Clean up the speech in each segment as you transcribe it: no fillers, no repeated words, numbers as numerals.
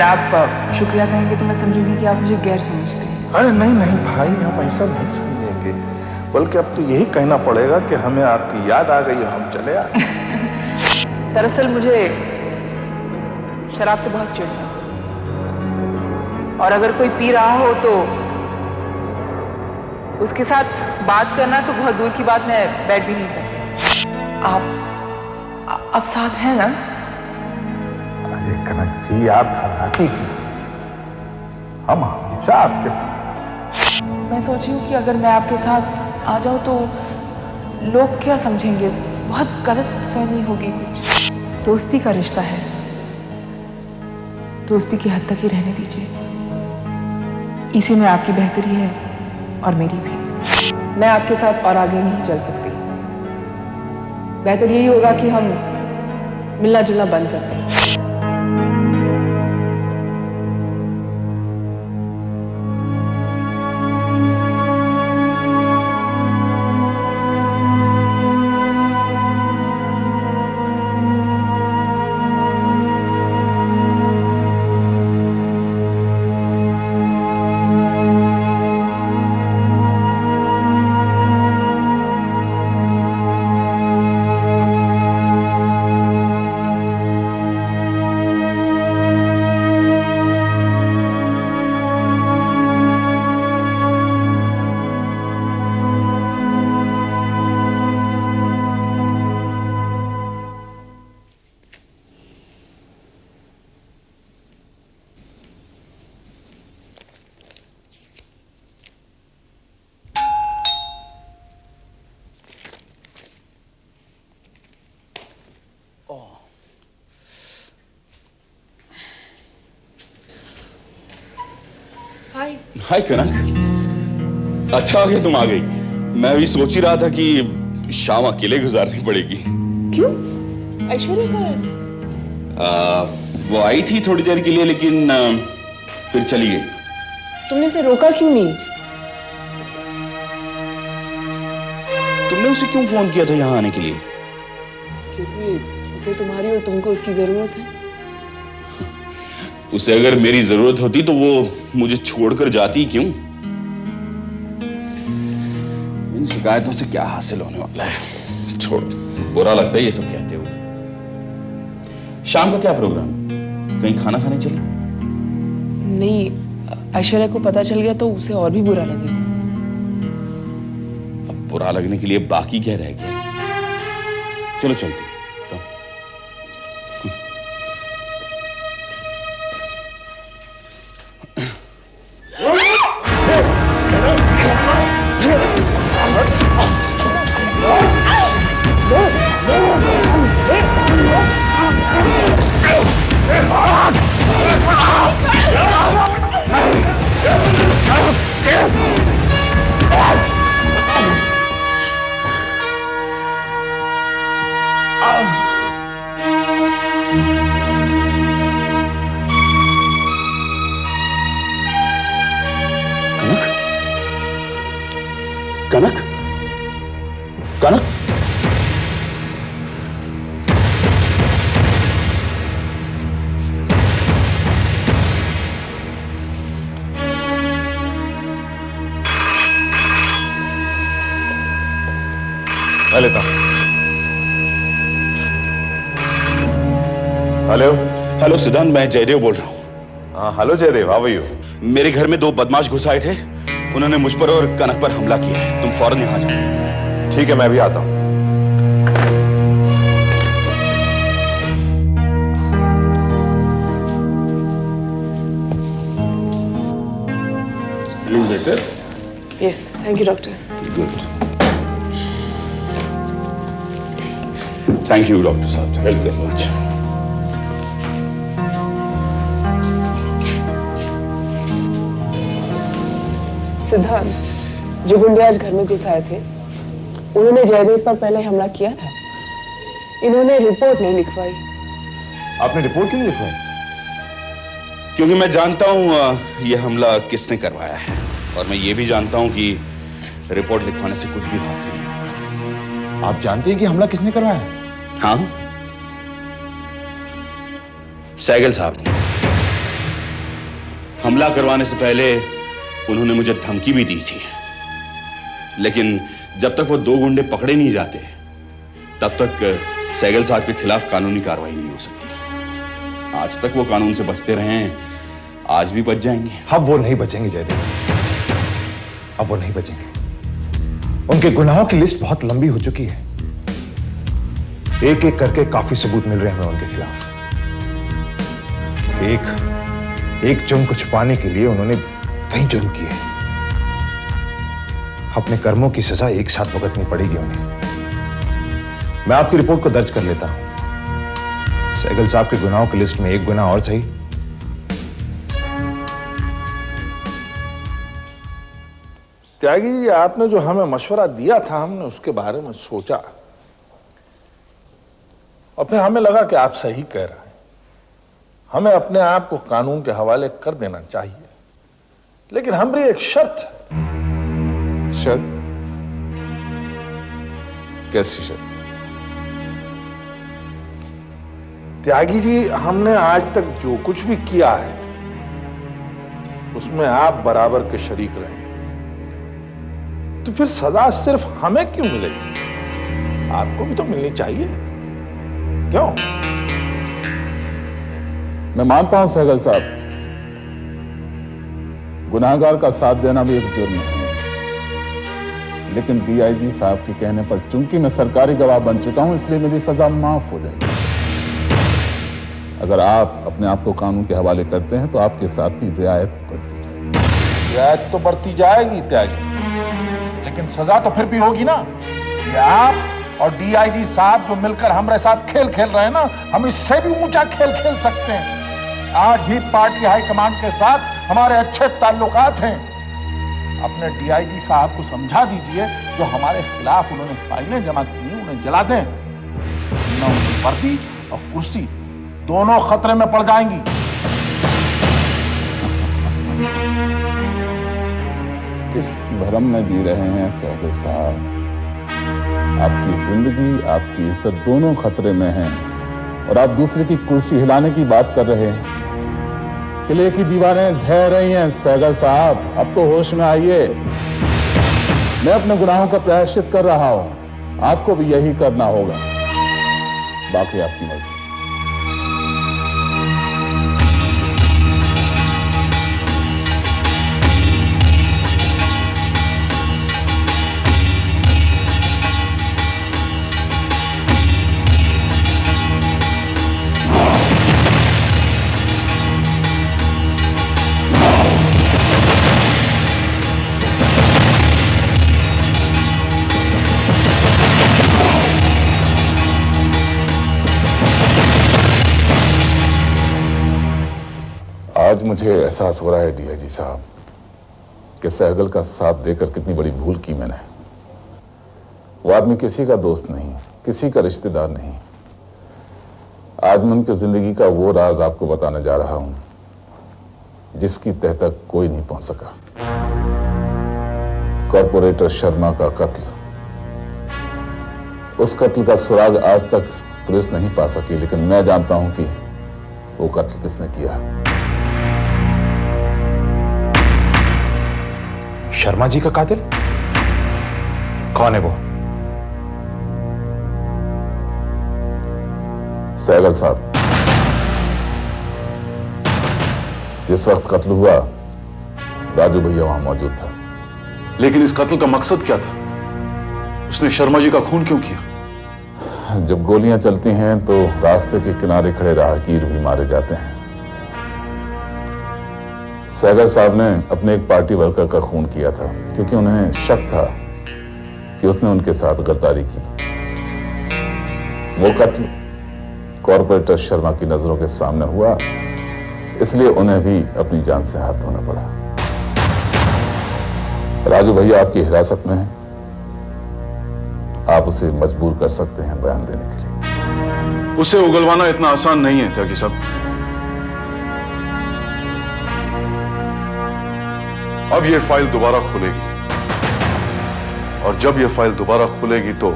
आप शुक्रिया कहेंगे तो मैं समझूंगी कि आप मुझे गैर समझते हैं। अरे नहीं नहीं भाई, आप ऐसा नहीं समझेंगे, बल्कि अब तो यही कहना पड़ेगा कि हमें आपकी याद आ गई और हम चले आए। दरअसल मुझे शराब से बहुत चिढ़ है, और अगर कोई पी रहा हो तो उसके साथ बात करना तो बहुत दूर की बात, मैं बैठ भी नहीं सकती। आप साथ हैं ना? अरे कनक जी, आप घबराती क्यों? हम हमेशा आपके साथ। मैं सोच रही हूँ कि अगर मैं आपके साथ आ जाऊँ तो लोग क्या समझेंगे, बहुत गलत फहमी होगी कुछ। दोस्ती का रिश्ता है, दोस्ती की हद तक ही रहने दीजिए। इसी में आपकी बेहतरी है और मेरी भी। मैं आपके साथ और आगे नहीं चल सकती। बेहतर यही होगा कि हम मिलना जुलना बंद करते हैं। हाय कनक, अच्छा हो गया तुम आ गई। मैं भी सोच ही रहा था कि शाम अकेले गुजारनी पड़ेगी। क्यों? ऐश्वर्या कहाँ है? वो आई थी थोड़ी देर के लिए, लेकिन फिर चली गई। तुमने उसे रोका क्यों नहीं? तुमने उसे क्यों फोन किया था यहाँ आने के लिए? क्योंकि उसे तुम्हारी और तुमको उसकी जरूरत है। उसे अगर मेरी जरूरत होती तो वो मुझे छोड़कर जाती क्यों? इन शिकायतों से क्या हासिल होने वाला है? छोड़ो, बुरा लगता है ये सब कहते हुए। शाम का क्या प्रोग्राम? कहीं खाना खाने चले? नहीं, ऐश्वर्या को पता चल गया तो उसे और भी बुरा लगेगा। अब बुरा लगने के लिए बाकी क्या रह गया? चलो चलते। कनक, कनक, मैं लेता हूं। हेलो हेलो सिद्धांत, मैं जयदेव बोल रहा हूँ। हाँ hello Jaidev, how are you? मेरे घर में 2 बदमाश घुस आए थे। उन्होंने मुझ पर और कनक पर हमला किया है। तुम फौरन यहाँ आ जाओ। ठीक है, मैं भी आता हूँ। Feeling better? Yes, thank you, doctor. Good. Thank you, doctor साहब। Help very much. सिद्धांत, जो गुंडे आज घर में घुस आए थे, उन्होंने जयदेव पर पहले हमला किया था। इन्होंने रिपोर्ट नहीं लिखवाई। आपने रिपोर्ट क्यों नहीं लिखवाई? क्योंकि मैं जानता हूँ यह हमला किसने करवाया है, और मैं ये भी जानता हूँ कि रिपोर्ट लिखवाने से कुछ भी हासिल नहीं होगा। आप जानते हैं कि हमला किसने करवाया है? हाँ, सैगल साहब ने। हमला करवाने से पहले उन्होंने मुझे धमकी भी दी थी, लेकिन जब तक वो 2 गुंडे पकड़े नहीं जाते तब तक सहगल साहब के खिलाफ कानूनी कार्रवाई नहीं हो सकती। आज तक वो कानून से बचते रहे हैं, आज भी बच जाएंगे। अब वो नहीं बचेंगे जयदेव, अब वो नहीं बचेंगे। उनके गुनाहों की लिस्ट बहुत लंबी हो चुकी है। एक एक करके काफी सबूत मिल रहे हैं उनके खिलाफ। एक जुर्म को छुपाने के लिए उन्होंने कई जुर्म किए। अपने कर्मों की सजा एक साथ भुगतनी पड़ेगी उन्हें। मैं आपकी रिपोर्ट को दर्ज कर लेता हूं। सहगल साहब के गुनाहों की लिस्ट में एक गुनाह और सही। त्यागी जी, आपने जो हमें मशवरा दिया था, हमने उसके बारे में सोचा और फिर हमें लगा कि आप सही कह रहे हैं। हमें अपने आप को कानून के हवाले कर देना चाहिए, लेकिन हमारी एक शर्त है। शर्त? कैसी शर्त? त्यागी जी, हमने आज तक जो कुछ भी किया है उसमें आप बराबर के शरीक रहे, तो फिर सजा सिर्फ हमें क्यों मिलेगी? आपको भी तो मिलनी चाहिए, क्यों? मैं मानता हूं सहगल साहब, गुनाहगार का साथ देना भी एक जुर्म है, लेकिन डीआईजी साहब के कहने पर चूंकि मैं सरकारी गवाह बन चुका हूं, इसलिए मेरी सजा माफ हो जाएगी। अगर आप अपने आप को कानून के हवाले करते हैं तो आपके साथ भी रियायत बढ़ती जाएगी। रियायत तो बढ़ती जाएगी त्यागी, लेकिन सजा तो फिर भी होगी ना। ये आप और डीआईजी साहब जो मिलकर हमारे साथ खेल खेल रहे हैं ना, हम इससे भी ऊंचा खेल खेल सकते हैं। आज भी पार्टी हाईकमान के साथ हमारे अच्छे ताल्लुकात हैं। अपने डीआईजी साहब को समझा दीजिए, जो हमारे खिलाफ उन्होंने फाइलें जमा की हैं उन्हें जला दें, न उनकी वर्दी और कुर्सी दोनों खतरे में पड़ जाएंगी। किस भ्रम में जी रहे हैं सहगल साहब? आपकी जिंदगी, आपकी इज्जत दोनों खतरे में हैं और आप दूसरे की कुर्सी हिलाने की बात कर रहे हैं। किले की दीवारें ढह रही हैं सहगल साहब, अब तो होश में आइए। मैं अपने गुनाहों का प्रायश्चित कर रहा हूं, आपको भी यही करना होगा, बाकी आपकी मर्जी। आज मुझे एहसास हो रहा है डीआईजी साहब कि सहगल का साथ देकर कितनी बड़ी भूल की मैंने। वो आदमी किसी का दोस्त नहीं, किसी का रिश्तेदार नहीं। आज मैं उनकी जिंदगी का वो राज आपको बताने जा रहा हूं जिसकी तह तक कोई नहीं पहुंच सका। कॉर्पोरेटर शर्मा का कत्ल, उस कत्ल का सुराग आज तक पुलिस नहीं पा सकी, लेकिन मैं जानता हूं कि वो कत्ल किसने किया। शर्मा जी का कातिल कौन है वो? सहगल साहब, जिस वक्त कत्ल हुआ राजू भैया वहां मौजूद था। लेकिन इस कत्ल का मकसद क्या था? उसने शर्मा जी का खून क्यों किया? जब गोलियां चलती हैं तो रास्ते के किनारे खड़े राहगीर भी मारे जाते हैं। सहगल साहब ने अपने एक पार्टी वर्कर का खून किया था क्योंकि उन्हें शक था कि उसने उनके साथ गद्दारी की। वो कत्ल कॉर्पोरेटर शर्मा की नजरों के सामने हुआ, इसलिए उन्हें भी अपनी जान से हाथ धोना पड़ा। राजू भैया आपकी हिरासत में है, आप उसे मजबूर कर सकते हैं बयान देने के लिए। उसे उगलवाना इतना आसान नहीं है त्यागी साहब। अब यह फाइल दोबारा खुलेगी और जब यह फाइल दोबारा खुलेगी तो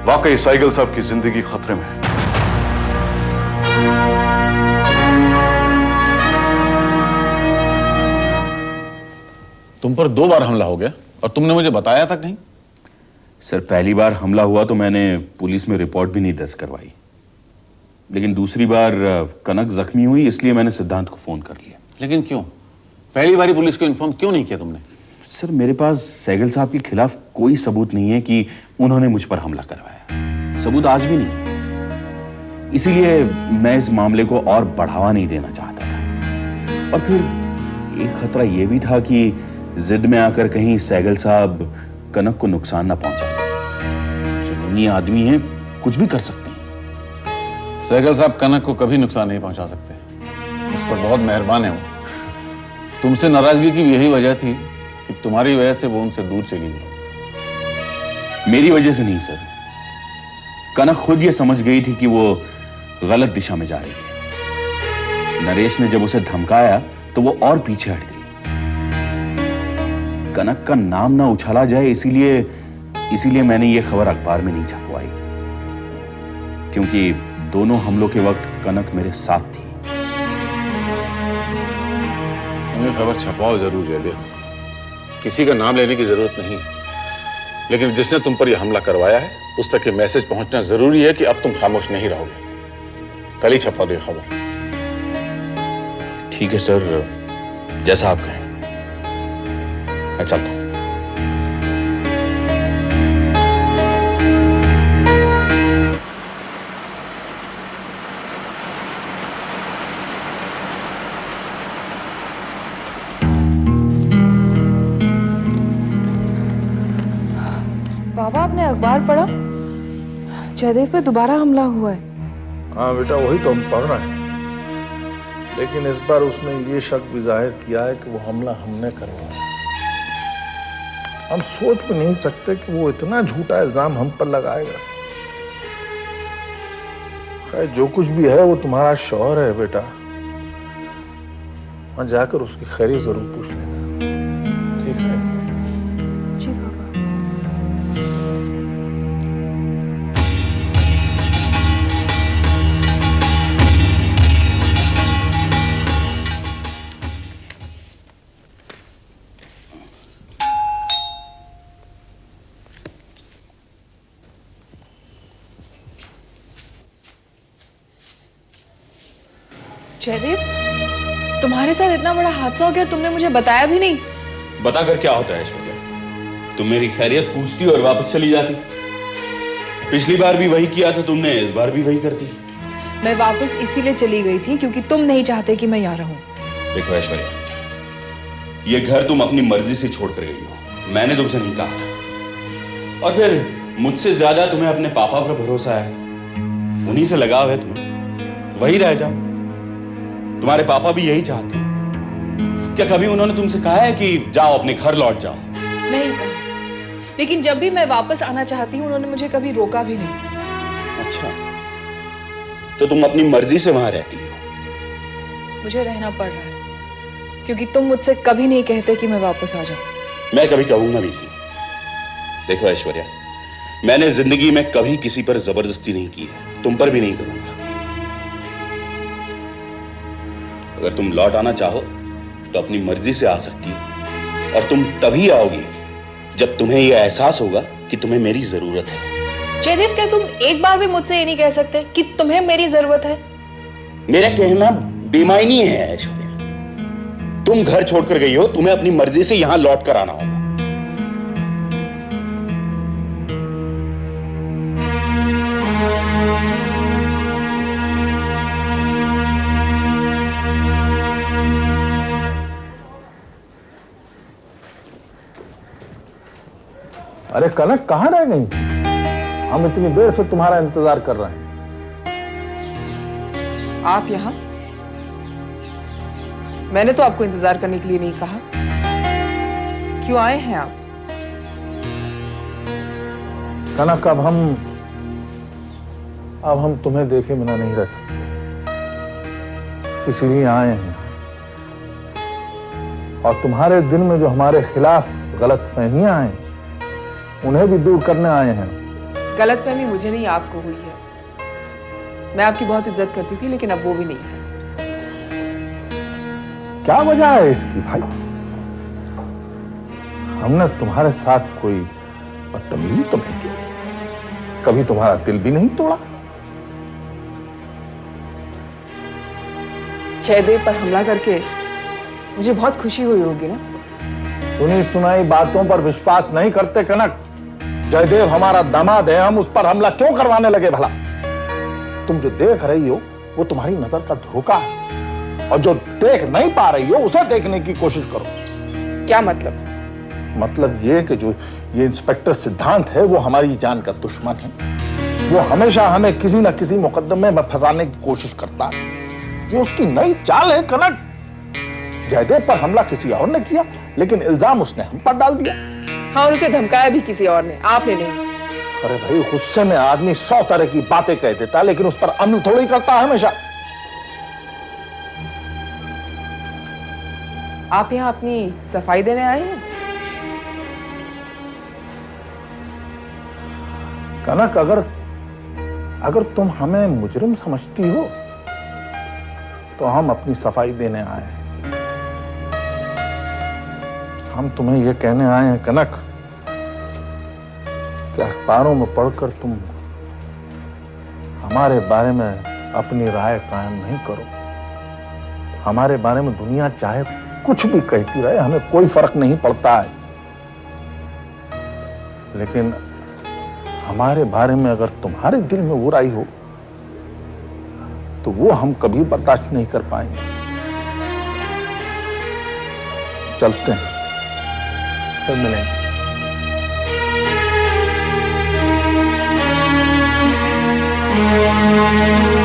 वाकई सहगल साहब की जिंदगी खतरे में है। तुम पर 2 बार हमला हो गया और तुमने मुझे बताया तक नहीं। सर, पहली बार हमला हुआ तो मैंने पुलिस में रिपोर्ट भी नहीं दर्ज करवाई, लेकिन दूसरी बार कनक जख्मी हुई इसलिए मैंने सिद्धांत को फोन कर लिया। लेकिन क्यों? पहली बारी पुलिस को इन्फॉर्म क्यों नहीं किया तुमने? सर, मेरे पास सहगल साहब के खिलाफ कोई सबूत नहीं है कि उन्होंने मुझ पर हमला करवाया। सबूत आज भी नहीं, इसीलिए मैं इस मामले को और बढ़ावा नहीं देना चाहता था। और फिर एक खतरा यह भी था कि जिद में आकर कहीं सहगल साहब कनक को नुकसान ना पहुंचा दे। जुनूनी आदमी हैं, कुछ भी कर सकते हैं। सहगल साहब कनक को कभी नुकसान नहीं पहुंचा सकते, उस पर बहुत मेहरबान है वो। तुमसे नाराजगी की भी यही वजह थी कि तुम्हारी वजह से वो उनसे दूर चली गई। मेरी वजह से नहीं सर, कनक खुद ये समझ गई थी कि वो गलत दिशा में जा रही है। नरेश ने जब उसे धमकाया तो वो और पीछे हट गई। कनक का नाम ना उछाला जाए इसीलिए मैंने ये खबर अखबार में नहीं छपवाई, क्योंकि दोनों हमलों के वक्त कनक मेरे साथ थी। तुम्हें खबर छपाओ जरूर जयदेव, किसी का नाम लेने की जरूरत नहीं, लेकिन जिसने तुम पर यह हमला करवाया है उस तक ये मैसेज पहुंचना जरूरी है कि अब तुम खामोश नहीं रहोगे। कल ही छपा दो ये खबर। ठीक है सर, जैसा आप कहें। मैं चलता हूं। बाबा, आपने अखबार पढ़ा? जयदेव पे दोबारा हमला हुआ है। हाँ बेटा, वही तो हम पढ़ रहे हैं, लेकिन इस बार उसने ये शक भी जाहिर किया है कि वो हमला हमने करवाया। हम सोच भी नहीं सकते कि वो इतना झूठा इल्जाम हम पर लगाएगा। खैर, जो कुछ भी है वो तुम्हारा शौहर है बेटा, वहां जाकर उसकी खैरियत जरूर पूछ लेना, ठीक है? जी बाबा। जयदेव, तुम्हारे साथ इतना बड़ा हादसा हो गया और तुमने मुझे बताया भी नहीं। बताकर क्या होता है ऐश्वर्या? तुम मेरी खैरियत पूछती और वापस चली जाती। पिछली बार भी वही किया था तुमने, इस बार भी वही करती। मैं वापस इसीलिए चली गई थी क्योंकि तुम नहीं चाहते कि मैं यहाँ रहूं। देखो ऐश्वर्या, ये घर तुम अपनी मर्जी से छोड़कर गई हो, मैंने तुमसे नहीं कहा था। और फिर मुझसे ज्यादा तुम्हें अपने पापा पर भरोसा है, उन्हीं से लगाव है तुम्हें, वही रह जाओ। तुम्हारे पापा भी यही चाहते हैं। क्या कभी उन्होंने तुमसे कहा है कि जाओ अपने घर लौट जाओ? नहीं कहा, लेकिन जब भी मैं वापस आना चाहती हूँ उन्होंने मुझे कभी रोका भी नहीं। अच्छा, तो तुम अपनी मर्जी से वहां रहती हो? मुझे रहना पड़ रहा है क्योंकि तुम मुझसे कभी नहीं कहते कि मैं वापस आ जाऊं। मैं कभी कहूंगा भी नहीं। देखो ऐश्वर्या, मैंने जिंदगी में कभी किसी पर जबरदस्ती नहीं की है, तुम पर भी नहीं करूंगा। अगर तुम लौट आना चाहो तो अपनी मर्जी से आ सकती हो, और तुम तभी आओगी जब तुम्हें यह एहसास होगा कि तुम्हें मेरी जरूरत है। जयदेव, क्या तुम एक बार भी मुझसे ये नहीं कह सकते कि तुम्हें मेरी जरूरत है? मेरा कहना बेमायनी है ऐश्वर्या। तुम घर छोड़कर गई हो, तुम्हें अपनी मर्जी से यहां लौट कर आना होगा। अरे कनक, कहां रह गई? हम इतनी देर से तुम्हारा इंतजार कर रहे हैं। आप यहाँ? मैंने तो आपको इंतजार करने के लिए नहीं कहा। क्यों आए हैं आप? कनक, अब हम तुम्हें देखे बिना नहीं रह सकते, इसलिए आए हैं। और तुम्हारे दिल में जो हमारे खिलाफ गलतफहमियां हैं उन्हें भी दूर करने आए हैं। गलतफहमी मुझे नहीं, आपको हुई है। मैं आपकी बहुत इज्जत करती थी, लेकिन अब वो भी नहीं है। क्या वजह है इसकी भाई? हमने तुम्हारे साथ कोई बदतमीजी तो नहीं की, कभी तुम्हारा दिल भी नहीं तोड़ा। जयदेव पर हमला करके मुझे बहुत खुशी हुई होगी ना? सुनी सुनाई बातों पर विश्वास नहीं करते कनक। जयदेव हमारा दामाद है, हम उस पर हमला क्यों करवाने लगे भला? तुम जो देख रही हो वो तुम्हारी नजर का धोखा है, और जो देख नहीं पा रही हो उसे देखने की कोशिश करो। क्या मतलब? मतलब ये कि जो ये इंस्पेक्टर सिद्धांत है वो हमारी जान का दुश्मन है। वो हमेशा हमें किसी न किसी मुकदमे में फंसाने की कोशिश करता है। ये उसकी नई चाल है कनक। जयदेव पर हमला किसी और ने किया, लेकिन इल्जाम उसने हम पर डाल दिया। हाँ, और उसे धमकाया भी किसी और ने, आपने नहीं। अरे भाई, गुस्से में आदमी 100 तरह की बातें कह देता है, लेकिन उस पर अमल थोड़ी करता है हमेशा। आप यहाँ अपनी सफाई देने आए हैं? कनक, अगर तुम हमें मुजरिम समझती हो तो हम अपनी सफाई देने आए हैं। हम तुम्हें यह कहने आए हैं कनक कि अखबारों में पढ़कर तुम हमारे बारे में अपनी राय कायम नहीं करो। हमारे बारे में दुनिया चाहे कुछ भी कहती रहे, हमें कोई फर्क नहीं पड़ता है, लेकिन हमारे बारे में अगर तुम्हारे दिल में बुराई हो तो वो हम कभी बर्दाश्त नहीं कर पाएंगे। चलते हैं, फिर मिलेंगे। Thank you.